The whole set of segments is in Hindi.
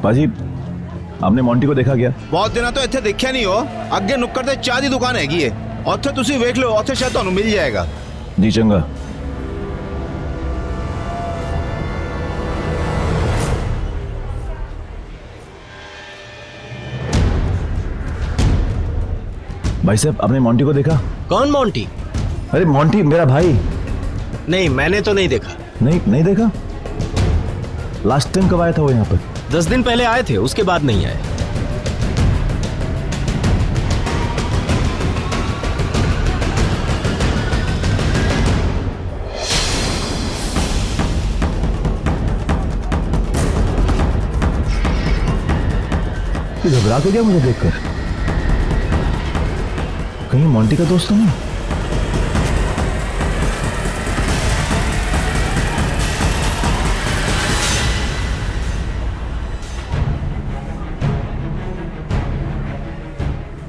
बाजी आपने मोंटी को देखा क्या? बहुत दिनों तो ਇੱਥੇ ਦੇਖਿਆ ਨਹੀਂ ਹੋ। ਅੱਗੇ ਨੁੱਕਰ ਤੇ ਚਾਹ ਦੀ ਦੁਕਾਨ ਹੈਗੀ ਏ, ਉੱਥੇ ਤੁਸੀਂ ਵੇਖ ਲਓ, ਉੱਥੇ ਸ਼ਾਇਦ ਤੁਹਾਨੂੰ ਮਿਲ ਜਾਏਗਾ। जी चंगा। भाई साहब आपने मोंटी को देखा? कौन मोंटी? अरे मोंटी मेरा भाई। नहीं, मैंने तो नहीं देखा। नहीं देखा? लास्ट टाइम कब आया था वो यहाँ पर? 10 दिन पहले आए थे, उसके बाद नहीं आए। तू घबरा तो गया मुझे देखकर? कहीं मोंटी का दोस्त तो नहीं?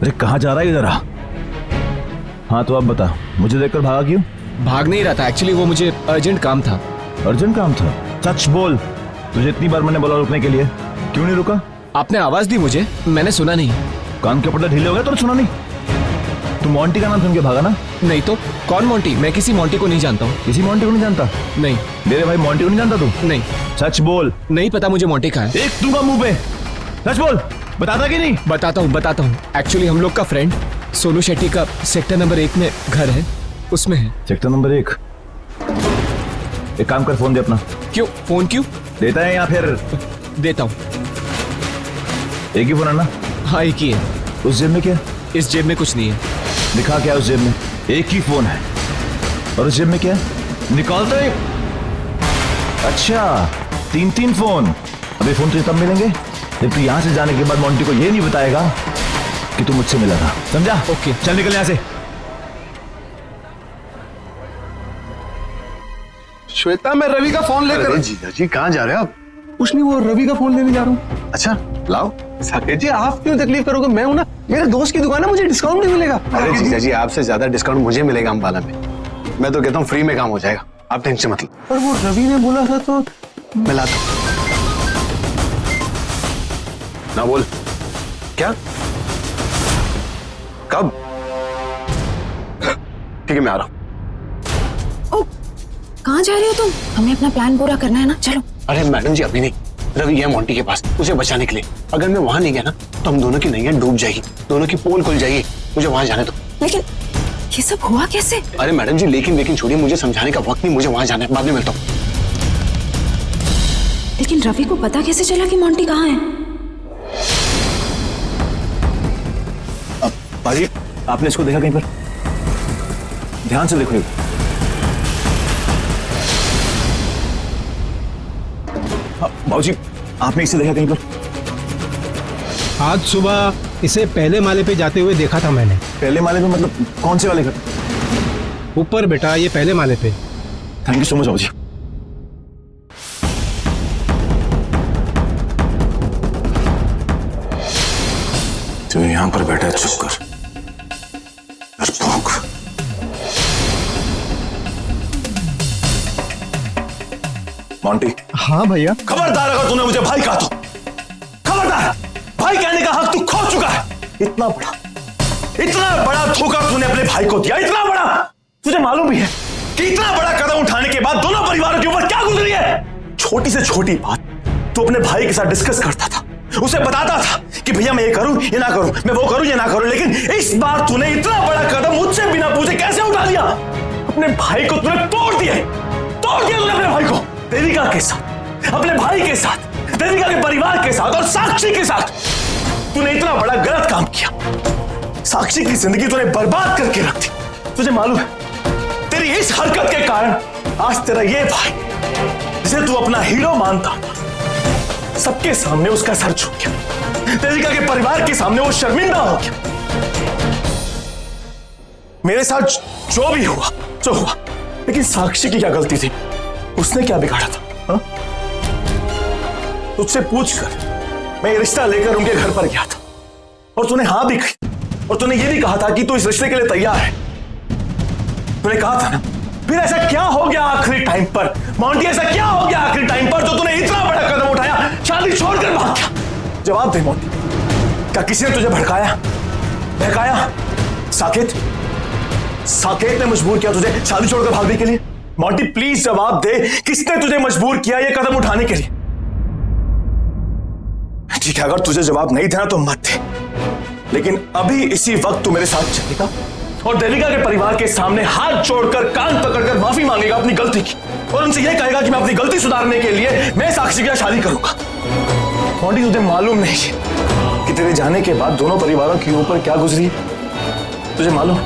अरे कहाँ जा रहा है जरा? हाँ तो अब बता, मुझे देखकर भागा क्यों? भाग नहीं रहा था, एक्चुअली वो मुझे अर्जेंट काम था। अर्जेंट काम था? सच बोल, तुझे इतनी बार मैंने बोला रुकने के लिए, क्यों नहीं रुका? आपने आवाज दी मुझे, मैंने सुना नहीं। कान के पट्टे ढीले हो गए तो सुना नहीं? तू मोंटी का नाम सुन के भागा ना? नहीं तो कौन मोंटी? मैं किसी मोंटी को नहीं जानता हूँ। किसी मोंटी को नहीं जानता? नहीं। मेरे भाई मोंटी को नहीं जानता तू? नहीं। सच बोल। नहीं पता मुझे मोंटी कहाँ है। एक दूंगा मुंह पे, सच बोल, बताता कि नहीं? बताता हूँ। एक्चुअली हम लोग का फ्रेंड सोनू शेट्टी का सेक्टर नंबर 1 में घर है, उसमें है। Sector number 1? एक काम कर, फोन दे अपना। क्यों? फोन क्यों? देता है या फिर? देता हूँ। एक ही फोन है ना? हाँ एक ही है। उस जेब में क्या? इस जेब में कुछ नहीं है। दिखा क्या उस जेब में? एक ही फोन है। और उस जेब में क्या? निकालते ही। अच्छा 3 फोन। अभी फोन तुझे तब मिलेंगे जब तू यहाँ से जाने के बाद मोंटी को ये नहीं बताएगा कि तू मुझसे मिला था, समझा? ओके चल निकल यहाँ से। श्वेता, मैं रवि का फोन लेकर। जीजा जी कहाँ जा रहे हो आप? कुछ नहीं, वो रवि का फोन लेने जा रहा हूँ। अच्छा लाओ। साकेत जी, आप क्यों तकलीफ करोगे? मैं हूं ना, मेरे दोस्त की दुकान है, मुझे डिस्काउंट नहीं मिलेगा। अरे जीजा जी, आपसे ज्यादा डिस्काउंट मुझे मिलेगा अम्बाला में। मैं तो कहता हूँ फ्री में काम हो जाएगा, आप टेंशन मत लो। पर वो रवि ने बोला था तो मिला दो ना। बोल क्या? कब? ठीक है मैं आ रहा हूँ। कहाँ जा रहे हो तुम? हमें अपना प्लान पूरा करना है ना, चलो। अरे मैडम जी अभी नहीं, रवि गया मोंटी के पास उसे बचाने के लिए। अगर मैं वहां नहीं गया ना तो हम दोनों की नैया डूब जाएगी, दोनों की पोल खुल जाएगी। मुझे वहां जाने दो। लेकिन ये सब हुआ कैसे? अरे मैडम जी लेकिन छोड़िए, मुझे समझाने का वक्त नहीं, मुझे वहां जाना है, बाद में मिलता हूँ। लेकिन रवि को पता कैसे चला कि मोंटी कहाँ है? बाजी आपने इसको देखा कहीं पर? ध्यान से देखो। बाबूजी आपने इसे देखा कहीं पर? आज सुबह इसे पहले माले पे जाते हुए देखा था मैंने। पहले माले पे मतलब कौन से वाले घर? ऊपर बेटा, ये पहले माले पे। थैंक यू सो मच बाबूजी। तू यहाँ पर बैठा, चुप कर। मोंटी। हाँ भैया। खबरदार अगर तूने मुझे भाई कहा तो खबरदार, भाई कहने का हक तू खो चुका है। इतना बड़ा धोखा तूने अपने भाई को दिया, इतना बड़ा। तुझे मालूम भी है कि इतना बड़ा कदम उठाने के बाद दोनों परिवारों के ऊपर क्या गुजरी है। छोटी से छोटी बात तू अपने भाई के साथ डिस्कस करता था, उसे बताता था कि भैया मैं ये करूं ये ना करूं, मैं वो करूं ये ना करूं। लेकिन इस बार तूने इतना बड़ा कदम मुझसे बिना पूछे कैसे उठा लिया? अपने भाई को तूने तोड़ दिया तूने अपने भाई को, देविका के साथ, अपने भाई के साथ, देविका के परिवार के साथ और साक्षी के साथ। तूने इतना बड़ा गलत काम किया। साक्षी की जिंदगी तूने बर्बाद करके रख दी। तुझे मालूम है तेरी इस हरकत के कारण आज तेरा ये भाई जिसे तू अपना हीरो मानता था, सबके सामने उसका सर झुक गया। देविका के परिवार के सामने वो शर्मिंदा हो गया। मेरे साथ जो भी हुआ जो हुआ, लेकिन साक्षी की क्या गलती थी? उसने क्या बिगाड़ा था? तुझसे पूछकर मैं ये रिश्ता लेकर उनके घर पर गया था और तूने हाँ भी कही, और तूने ये भी कहा था कि तू इस रिश्ते के लिए तैयार है। तूने कहा था ना, फिर ऐसा क्या हो गया आखिरी टाइम पर? मोंटी ऐसा क्या हो गया आखिरी टाइम पर जो तूने इतना बड़ा कदम उठाया, शादी छोड़कर भाग गया? जवाब दे मोंटी, क्या किसी ने तुझे भड़काया, बहकाया? साकेत ने मजबूर किया तुझे शादी छोड़कर भागने के लिए? मोंटी प्लीज जवाब दे, किसने तुझे मजबूर किया ये कदम उठाने के लिए? ठीक है, अगर तुझे जवाब नहीं देना तो मत दे, लेकिन अभी इसी वक्त तू मेरे साथ चलेगा और देविका के परिवार के सामने हाथ जोड़कर कान पकड़कर माफी मांगेगा अपनी गलती की, और उनसे यह कहेगा कि मैं अपनी गलती सुधारने के लिए मैं साक्षी के साथ शादी करूंगा। मोंटी तुझे मालूम नहीं कि तेरे जाने के बाद दोनों परिवारों के ऊपर क्या गुजरी है? तुझे मालूम है?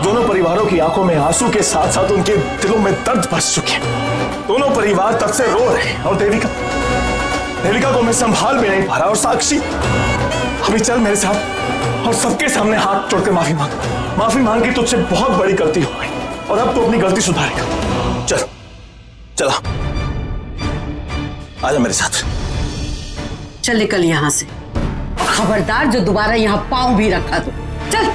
दोनों परिवारों की आंखों में आंसू के साथ साथ उनके दिलों में दर्द बस चुके हैं। दोनों परिवार तब से रो रहे हैं, और देविका को मैं संभाल भी नहीं पा रहा। और साक्षी, अभी चल मेरे साथ और सबके सामने हाथ जोड़कर माफी मांग की तुझसे बहुत बड़ी गलती हो गई, और अब तू अपनी गलती सुधारेगा। चला आजा मेरे साथ। चल निकल यहाँ से, खबरदार जो दोबारा यहाँ पाँव भी रखा तो। चल।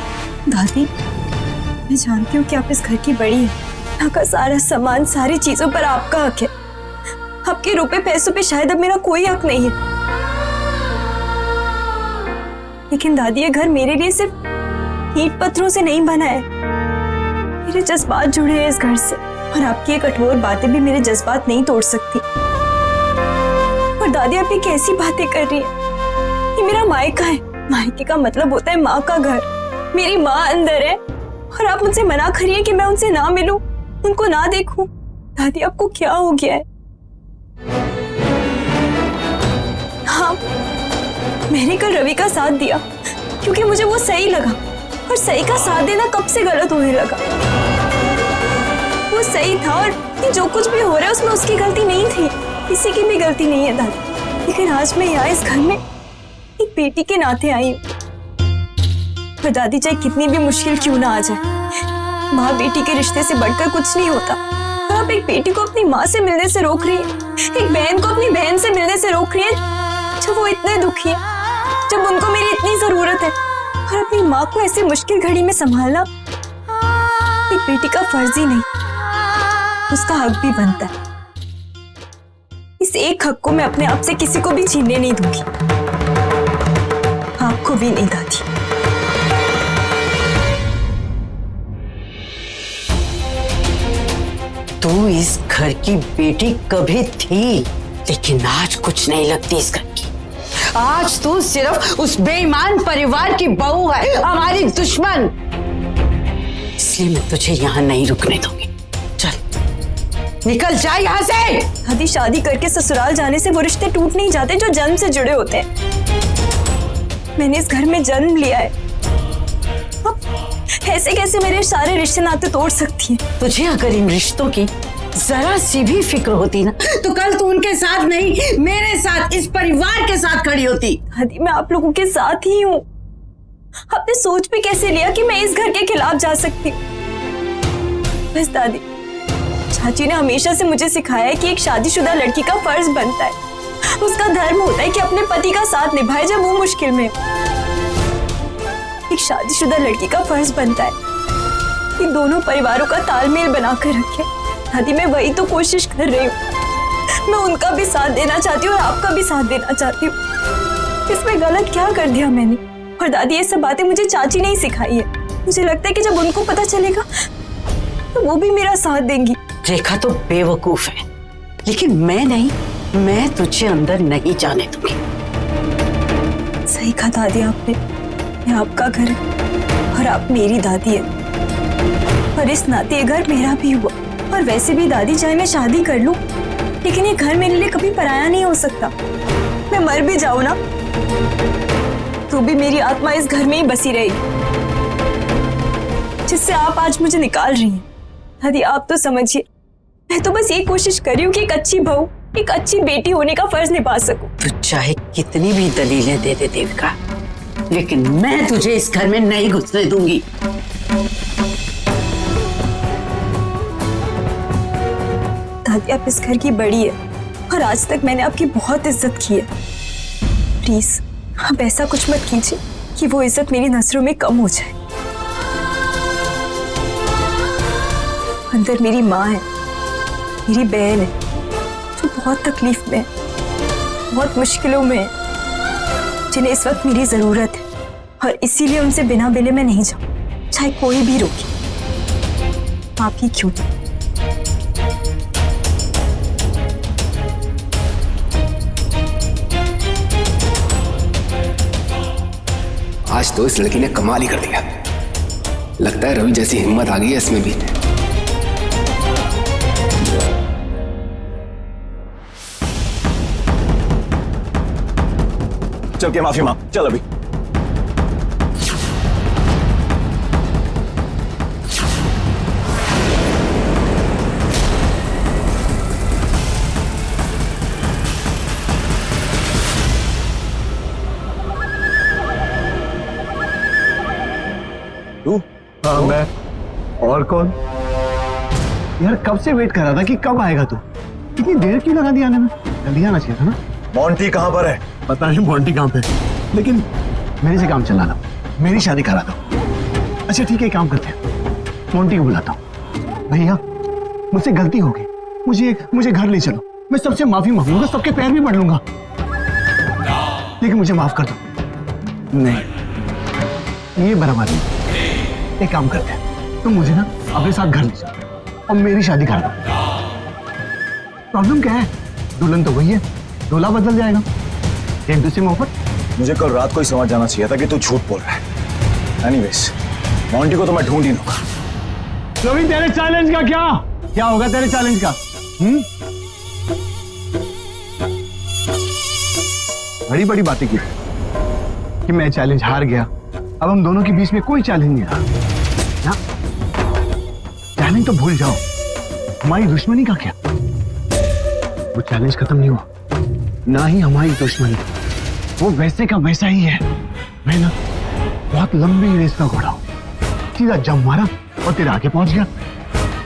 दादी, मैं जानती हूँ कि आप इस घर की बड़ी हैं। यहाँ का सारा सामान, सारी चीजों पर आपका हक है। आपके रुपए पैसों पे शायद अब मेरा कोई हक नहीं है, लेकिन दादी ये घर मेरे लिए सिर्फ ईंट पत्थरों से नहीं बना है। मेरे जज्बात जुड़े हैं इस घर से, और आपकी ये कठोर बातें भी मेरे जज्बात नहीं तोड़ सकती। और दादी, आप ये कैसी बातें कर रही हैं? ये मेरा मायका है। मायके का मतलब होता है माँ का घर। मेरी माँ अंदर है, और आप मुझसे मना करिए कि मैं उनसे ना मिलूं, उनको ना देखूं। दादी, आपको क्या हो गया है? हाँ, मैंने कल रवि का साथ दिया क्योंकि मुझे वो सही लगा, और सही का साथ देना कब से गलत होने लगा। वो सही था, और ये जो कुछ भी हो रहा है उसमें उसकी गलती नहीं थी, किसी की भी गलती नहीं है दादी। लेकिन आज मैं यहाँ इस घर में एक बेटी के नाते आई हूँ। पर दादी, चाहे कितनी भी मुश्किल क्यों ना आ जाए, माँ बेटी के रिश्ते से बढ़कर कुछ नहीं होता। और आप एक बेटी को अपनी माँ से मिलने से रोक रही है, एक बहन को अपनी बहन से मिलने से रोक रही है जब वो इतने दुखी है, जब उनको मेरी इतनी जरूरत है। और अपनी माँ को ऐसे मुश्किल घड़ी में संभालना एक बेटी का फर्ज ही नहीं, उसका हक भी बनता है। इस एक हक को मैं अपने आप से किसी को भी छीनने नहीं दूंगी, आपको भी नहीं दादी। तू इस घर की बेटी कभी थी, लेकिन आज कुछ नहीं लगती इस घर की। आज तू सिर्फ उस बेईमान परिवार की बहू है, हमारी दुश्मन। इसलिए मैं तुझे यहाँ नहीं रुकने दूंगी। चल निकल जा यहाँ से। दादी, शादी करके ससुराल जाने से वो रिश्ते टूट नहीं जाते जो जन्म से जुड़े होते हैं। मैंने इस घर में जन्म लिया है, अब ऐसे कैसे मेरे सारे रिश्ते नाते तोड़ सकती है? तुझे अगर इन रिश्तों की जरा सी भी फिक्र होती ना, तो कल तू उनके साथ नहीं, मेरे साथ, इस परिवार के साथ खड़ी होती। दादी, मैं आप लोगों के साथ ही हूँ। आपने सोच भी कैसे लिया कि मैं इस घर के खिलाफ जा सकती हूँ? बस दादी, चाची ने हमेशा से मुझे सिखाया है कि एक शादीशुदा लड़की का फर्ज बनता है, उसका धर्म होता है कि अपने पति का साथ निभाए जब वो मुश्किल में। एक शादीशुदा लड़की का फर्ज बनता है कि दोनों परिवारों का तालमेल बनाकर रखे। दादी, मैं वही तो कोशिश कर रही हूँ। मैं उनका भी साथ देना चाहती हूँ और आपका भी साथ देना चाहती हूँ। इसमें गलत क्या कर दिया मैंने? और दादी, ये सब बातें मुझे चाची ने ही सिखाई है। मुझे लगता है कि जब उनको पता चलेगा तो वो भी मेरा साथ देंगी। रेखा तो बेवकूफ है, लेकिन मैं नहीं, मैं तुझे अंदर नहीं जाने दूंगी। सही कहा दादी आपने, ये आपका घर है और आप मेरी दादी है, और इस नाते ये घर मेरा भी हुआ। और वैसे भी दादी, चाहे मैं शादी कर लूं, लेकिन ये घर मेरे लिए कभी पराया नहीं हो सकता। मैं मर भी जाऊं ना, तो भी मेरी आत्मा इस घर में ही बसी रहेगी, जिससे आप आज मुझे निकाल रही हैं। दादी, आप तो समझिए, मैं तो बस ये कोशिश कर रही हूँ कि एक अच्छी बहू, एक अच्छी बेटी होने का फर्ज निभा सकूं। तू चाहे कितनी भी दलीलें दे दे देविका, लेकिन मैं तुझे इस घर में नहीं घुसने दूंगी। दादी, आप इस घर की बड़ी है, और आज तक मैंने आपकी बहुत इज्जत की है। प्लीज आप ऐसा कुछ मत कीजिए कि वो इज्जत मेरी नजरों में कम हो जाए। अंदर मेरी माँ है, मेरी बहन है, जो बहुत तकलीफ में है। बहुत मुश्किलों में हैं, जिन्हें इस वक्त मेरी जरूरत है, और इसीलिए उनसे बिना बिले में नहीं जाऊं, चाहे कोई भी रोके। आप ही क्यों? आज तो इस लड़की ने कमाल ही कर दिया। लगता है रवि जैसी हिम्मत आ गई है इसमें भी। चल के माफी मांग, चल अभी। तू? हाँ मैं। और कौन? यार कब से वेट कर रहा था कि कब आएगा तू। इतनी देर क्यों लगा दी आने में? जल्दी आना चाहिए था ना। मोंटी कहाँ पर है? पता नहीं मोंटी कहाँ पे, लेकिन मेरे से काम चला दो, मेरी शादी करा दो। अच्छा ठीक है, काम करते हैं, मोंटी को बुलाता हूँ। भैया मुझसे गलती हो गई, मुझे घर ले चलो, मैं सबसे माफी मांगूंगा, सबके पैर भी पड़ लूंगा, लेकिन मुझे माफ कर दो। नहीं, ये बराबर नहीं। एक काम करते हैं, तुम मुझे ना अपने साथ घर ले चलो और मेरी शादी करा दो। प्रॉब्लम क्या है? दुल्हन तो वही है, दूल्हा बदल जाएगा, एक दूसरे में ऊपर। मुझे कल रात को ही समझ जाना चाहिए था कि तू झूठ बोल रहा है। एनीवेज, मोंटी को तो मैं ढूंढ ही लूंगा। रवि तेरे चैलेंज का क्या होगा तेरे चैलेंज का? बड़ी बड़ी बातें की कि मैं चैलेंज हार गया, अब हम दोनों के बीच में कोई चैलेंज नहीं रहा ना। चैलेंज तो भूल जाओ, हमारी दुश्मनी का क्या? वो चैलेंज खत्म नहीं हुआ, ना ही हमारी दुश्मनी, वो वैसे का वैसा ही है। मैं ना बहुत लंबी रेस का घोड़ा हूं, सीधा जंप मारा और तेरे आगे पहुंच गया।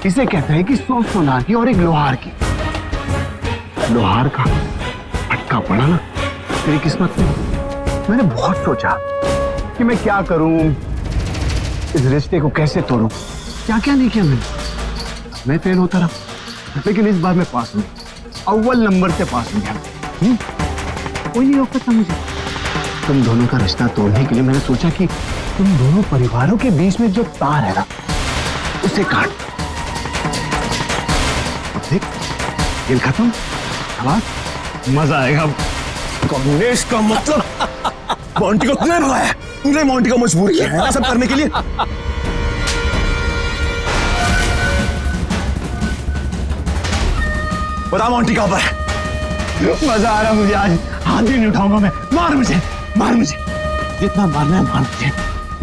इसे कहते हैं कि 100 सोनार की और एक लोहार की। लोहार का फटका पड़ा ना तेरी किस्मत में। मैंने बहुत सोचा कि मैं क्या करूं, इस रिश्ते को कैसे तोड़ूं, क्या क्या नहीं किया मैंने। मैं फेल होता रहा, लेकिन इस बार मैं पास हूं, अव्वल नंबर से पास हो गया। कोई नहीं रोक सकता मुझे। तुम दोनों का रिश्ता तोड़ने के लिए मैंने सोचा कि तुम दोनों परिवारों के बीच में जो तार है ना, उसे काट। अब देख, खेल खत्म, अब मजा आएगा। कमलेश का मतलब मोंटी को तूने भगाया, तूने मोंटी को मजबूर किया है ना सब करने के लिए। बता मोंटी कहां पर है? मजा आ रहा मुझे आज, हाथ भी नहीं उठाऊंगा मैं। मार मुझे, मार मुझे, जितना मारना है मार मुझे,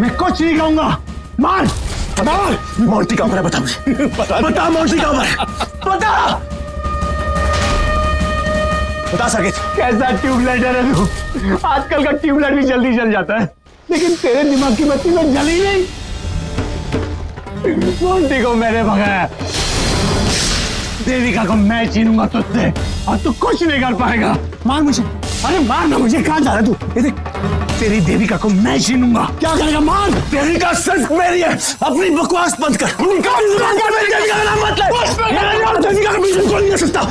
मैं कुछ नहीं कहूंगा। मार मार। मोंटी कहां पर है बता मुझे, बता मोंटी कहां पर है, बता साकेत। कैसा ट्यूबलाइट है तू? आजकल का ट्यूबलाइट भी जल्दी जल जाता है, लेकिन तेरे दिमाग की बत्ती तो जली नहीं। मोंटी को मैंने भगाया, देविका को मैं छीनूंगा तुझसे, और तू कुछ नहीं कर पाएगा। मार मुझे, अरे मार ना मुझे। कहां जा रहा है तू? ये देख, तेरी देविका को मैं छीनूंगा। क्या करेगा? मार। देविका सिर्फ मेरी है, अपनी बकवास बंद कर। मेरी देविका का नाम मत ले, देविका का बीच में कोई नहीं आ सकता।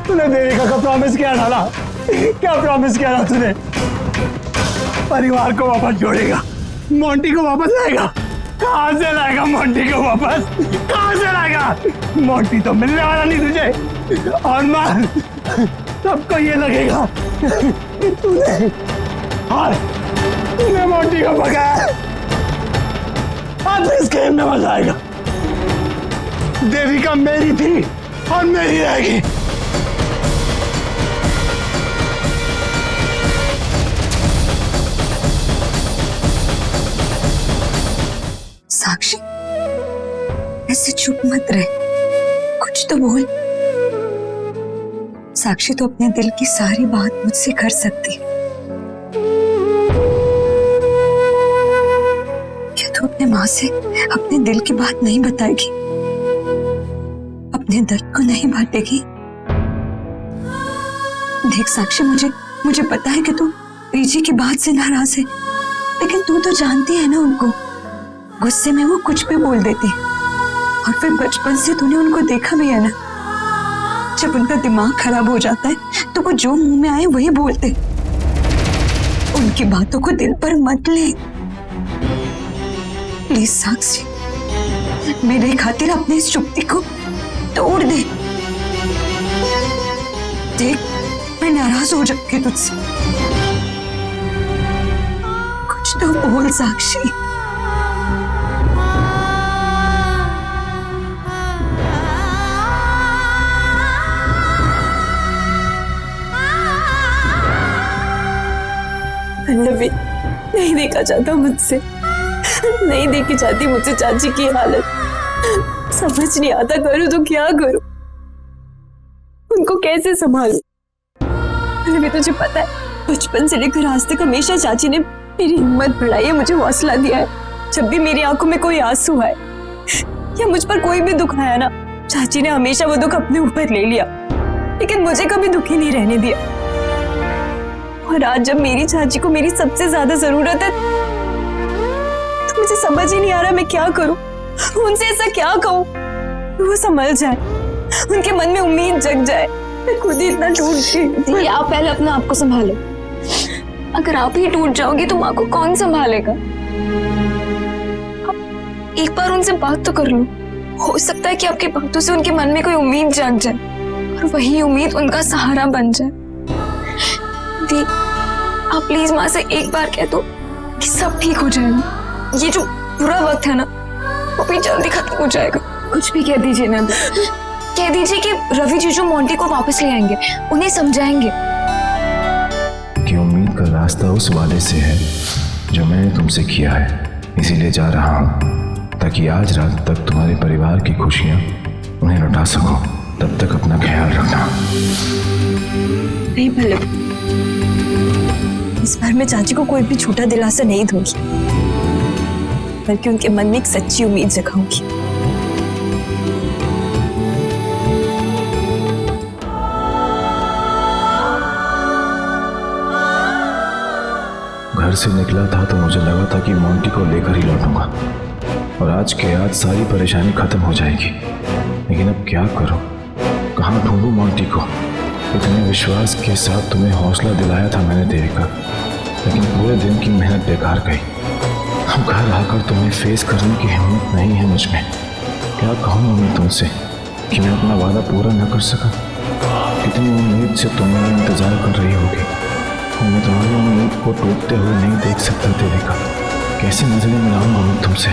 तूने देविका का प्रॉमिस किया था ना? क्या प्रॉमिस किया था तूने? परिवार को वापस जोड़ेगा, मोंटी को वापस लाएगा। कहां से लाएगा मोंटी को वापस? कहां से लाएगा? मोंटी तो मिलने वाला नहीं तुझे। और मार, सबको ये लगेगा कि तूने मोंटी को भगाया। आज इस गेम में मजा आएगा। देविका मेरी थी और मेरी रहेगी। ऐसे चुप मत रहे, कुछ तो बोल। साक्षी तो अपने दिल की सारी बात मुझसे कर सकती है। क्या तू अपने माँ से अपने दिल की बात नहीं बताएगी, अपने दर्द को नहीं बांटेगी? देख साक्षी, मुझे पता है कि तू रिजी की बात से नाराज है, लेकिन तू तो जानती है ना उनको, गुस्से में वो कुछ भी बोल देती है। और फिर बचपन से तूने उनको देखा भी है ना, जब उनका दिमाग खराब हो जाता है तो वो जो मुंह में आए वही बोलते। उनकी बातों को दिल पर मत ले प्लीज साक्षी, मेरे खातिर अपनी इस चुप्पी को तोड़ दे। देख, मैं नाराज हो जाऊंगी तुझसे, कुछ तो बोल साक्षी। पल्लवी, नहीं देखा जाता मुझसे, नहीं देखी जाती मुझसे चाची की हालत। समझ नहीं आता करूं तो क्या करूं, उनको कैसे संभालूं। पल्लवी, तुझे पता है बचपन से लेकर आज तक हमेशा चाची ने मेरी हिम्मत बढ़ाई है, मुझे हौसला दिया है। जब भी मेरी आंखों में कोई आंसू आए या मुझ पर कोई भी दुख आया ना, चाची ने हमेशा वो दुख अपने ऊपर ले लिया, लेकिन मुझे कभी दुखी नहीं रहने दिया। और आज जब मेरी चाची को मेरी सबसे ज्यादा जरूरत है तो मुझे समझ ही नहीं आ रहा मैं क्या करूं, उनसे ऐसा क्या कहूं वो संभल जाए, उनके मन में उम्मीद जग जाए। मैं खुद ही इतना टूट गई। आप पहले अपने आप को संभालो, अगर आप ही टूट जाओगी तो माँ को कौन संभालेगा? आप एक बार उनसे बात तो कर लो, हो सकता है कि आपकी बातों से उनके मन में कोई उम्मीद जाग जाए और वही उम्मीद उनका सहारा बन जाए। दी, आप प्लीज माँ से एक बार कह दो कि सब ठीक हो जाएगा, ये जो बुरा वक्त है ना वो भी जल्दी खत्म हो जाएगा। कुछ भी कह दीजिए ना, कह दीजिए कि रवि जीजू मोंटी को वापस ले आएंगे, उन्हें समझाएंगे कि उम्मीद का रास्ता उस वादे से है जो मैंने तुमसे किया है, इसीलिए जा रहा हूँ ताकि आज रात तक तुम्हारे परिवार की खुशियाँ उन्हें लौटा सकूं। तब तक अपना ख्याल रखना। नहीं पल्लव, इस बार मैं चाची को कोई भी झूठा दिलासा नहीं दूंगी, बल्कि उनके मन में एक सच्ची उम्मीद जगाऊंगी। घर से निकला था तो मुझे लगा था कि मोंटी को लेकर ही लौटूंगा और आज के आज सारी परेशानी खत्म हो जाएगी, लेकिन अब क्या करूं, कहाँ ढूंढूं मोंटी को? इतने विश्वास के साथ तुम्हें हौसला दिलाया था मैंने तेरे का, लेकिन पूरे दिन की मेहनत बेकार गई। अब घर आकर तुम्हें फेस करने की हिम्मत नहीं है मुझ में। क्या कहूँ मैं तुमसे कि मैं अपना वादा पूरा न कर सका? कितनी उम्मीद से तुम मेरा इंतजार कर रही होगी और मैं तुम्हारी उम्मीद को टूटते हुए नहीं देख सकता तेरे का। कैसे नजरें मिलाऊंगा मैं तुमसे?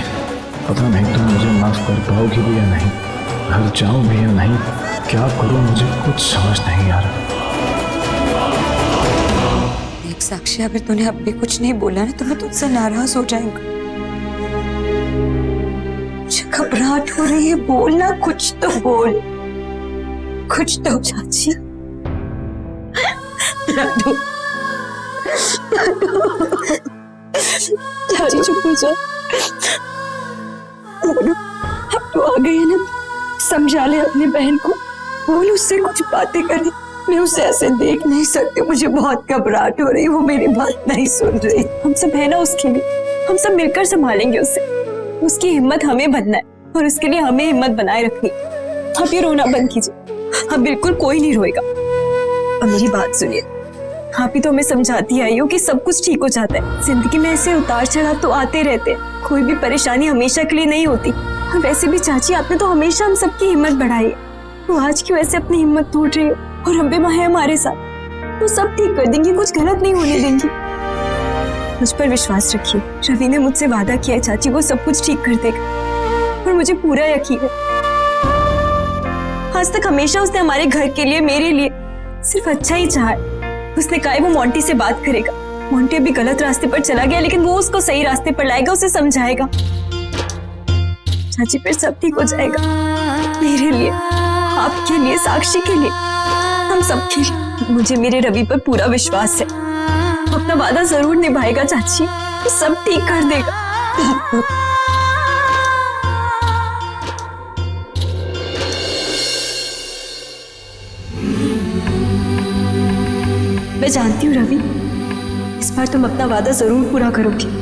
पता नहीं तुम मुझे माफ कर पाओगी भी या नहीं, घर जाऊं भी या नहीं, क्या करूं मुझे कुछ समझ नहीं आ रहा। देख साक्षी, अगर तूने अब भी कुछ नहीं बोला ना तो मैं तुझसे नाराज हो जाऊंगा। मुझे घबराहट हो रही है, बोलना, कुछ तो बोल, कुछ तो। चाची चाची चुप हो जा, अब तो आ गई है ना, समझा ले अपनी बहन को, बोल उससे कुछ बातें करे। मैं उसे ऐसे देख नहीं सकती, मुझे बहुत घबराहट हो रही, वो मेरी बात नहीं सुन रही। हम सब है ना उसके लिए, हम सब मिलकर संभालेंगे उसे। उसकी हिम्मत हमें बनना है और उसके लिए हमें हिम्मत बनाए रखनी। आप ये रोना बंद कीजिए, अब बिल्कुल कोई नहीं रोएगा। और मेरी बात सुनिए, आप ही तो हमें समझाती आई हो कि सब कुछ ठीक हो जाता है। जिंदगी में ऐसे उतार चढ़ाव तो आते रहते हैं, कोई भी परेशानी हमेशा के लिए नहीं होती। और वैसे भी चाची, आपने तो हमेशा हम सबकी हिम्मत बढ़ाई है, तो आज क्यों ऐसे अपनी हिम्मत तोड़ रही हो? और हम भी माँ है हमारे साथ, तो सब ठीक कर देंगी, कुछ गलत नहीं होने देंगी। मुझ पर विश्वास रखिए, रवि ने मुझसे वादा किया है चाची, वो सब कुछ ठीक कर देगा और मुझे पूरा यकीन है। आज तक हमेशा उसने हमारे घर के लिए, मेरे लिए सिर्फ अच्छा ही चाहा है। उसने कहा वो मोंटी से बात करेगा। मोंटी अभी गलत रास्ते पर चला गया, लेकिन वो उसको सही रास्ते पर लाएगा, उसे समझाएगा। चाची फिर सब ठीक हो जाएगा। मेरे लिए, आपके लिए, साक्षी के लिए, हम सबके लिए। मुझे मेरे रवि पर पूरा विश्वास है। अपना वादा जरूर निभाएगा चाची, वो सब ठीक कर देगा। मैं जानती हूँ रवि, इस बार तुम अपना वादा जरूर पूरा करोगी।